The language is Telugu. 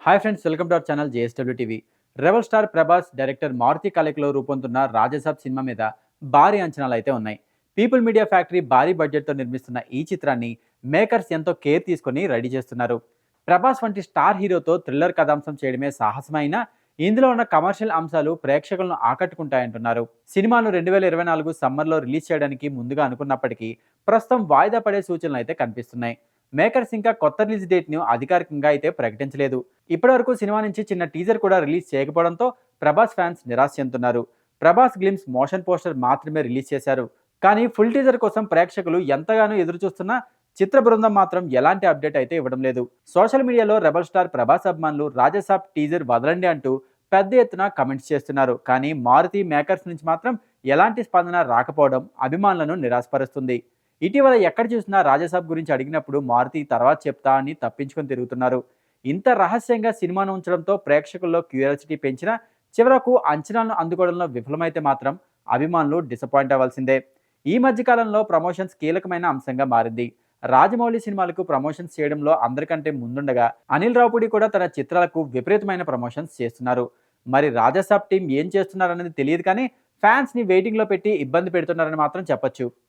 Hi friends, welcome to our channel JSW TV. Rebel star Prabhas director Maruthi కలెక్లో రూపొందుతున్న రాజసాబ్ సినిమా మీద భారీ అంచనాలు అయితే ఉన్నాయి. పీపుల్ మీడియా ఫ్యాక్టరీ భారీ బడ్జెట్తో నిర్మిస్తున్న ఈ చిత్రాన్ని మేకర్స్ ఎంతో కేర్ తీసుకొని రెడీ చేస్తున్నారు. ప్రభాస్ వంటి స్టార్ హీరోతో థ్రిల్లర్ కథాంశం చేయడమే సాహసమైన ఇందులో ఉన్న కమర్షియల్ అంశాలు ప్రేక్షకులను ఆకట్టుకుంటాయంటున్నారు. సినిమాను 2024 సమ్మర్లో రిలీజ్ చేయడానికి ముందుగా అనుకున్నప్పటికీ ప్రస్తుతం వాయిదా పడే సూచనలు అయితే కనిపిస్తున్నాయి. మేకర్స్ ఇంకా కొత్త రిలీజ్ డేట్ను అధికారికంగా అయితే ప్రకటించలేదు. ఇప్పటివరకు సినిమా నుంచి చిన్న టీజర్ కూడా రిలీజ్ చేయకపోవడంతో ప్రభాస్ ఫ్యాన్స్ నిరాశ చెందుతున్నారు. ప్రభాస్ గ్లిమ్స్ మోషన్ పోస్టర్ మాత్రమే రిలీజ్ చేశారు. కానీ ఫుల్ టీజర్ కోసం ప్రేక్షకులు ఎంతగానో ఎదురు చూస్తున్నా చిత్ర బృందం మాత్రం ఎలాంటి అప్డేట్ అయితే ఇవ్వడం లేదు. సోషల్ మీడియాలో రెబల్ స్టార్ ప్రభాస్ అభిమానులు రాజసాబ్ టీజర్ వదలండి అంటూ పెద్ద ఎత్తున కమెంట్స్ చేస్తున్నారు. కానీ మారుతి మేకర్స్ నుంచి మాత్రం ఎలాంటి స్పందన రాకపోవడం అభిమానులను నిరాశపరుస్తుంది. ఇటీవల ఎక్కడ చూసినా రాజసాబ్ గురించి అడిగినప్పుడు మారుతి తర్వాత చెప్తా అని తప్పించుకొని తిరుగుతున్నారు. ఇంత రహస్యంగా సినిమాను ఉంచడంతో ప్రేక్షకుల్లో క్యూరియాసిటీ పెంచిన చివరకు అంచనాలను అందుకోవడంలో విఫలమైతే మాత్రం అభిమానులు డిసప్పాయింట్ అవ్వాల్సిందే. ఈ మధ్య కాలంలో ప్రమోషన్స్ కీలకమైన అంశంగా మారింది. రాజమౌళి సినిమాలకు ప్రమోషన్స్ చేయడంలో అందరికంటే ముందుండగా అనిల్ రావుపూడి కూడా తన చిత్రాలకు విపరీతమైన ప్రమోషన్స్ చేస్తున్నారు. మరి రాజసాబ్ టీం ఏం చేస్తున్నారనేది తెలియదు, కానీ ఫ్యాన్స్ ని వెయిటింగ్ లో పెట్టి ఇబ్బంది పెడుతున్నారని మాత్రం చెప్పొచ్చు.